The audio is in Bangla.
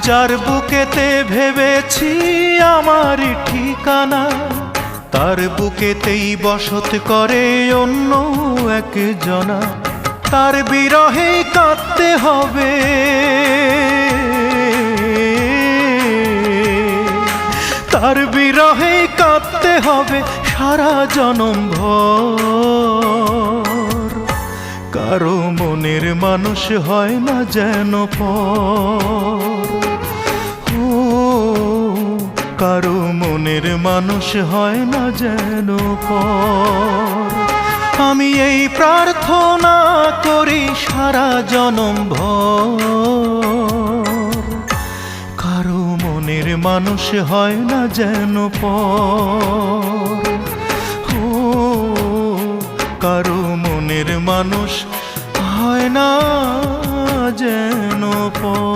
যার বুকেতে ভেবেছি আমারই ঠিকানা, তার বুকেতেই বসত করে অন্য একজনা। তার বিরহে কাঁদতে হবে, তার বিরহে কাঁদতে হবে সারা জনম ভর। কারো মনের মানুষ হয় না যেন পর, ও কারো মনের মানুষ হয় না যেন পর। আমি এই প্রার্থনা করি সারা জনম ভর, কারো মনের মানুষ হয় না যেন পর, ও কারো মনের মানুষ হয় না যেন পর।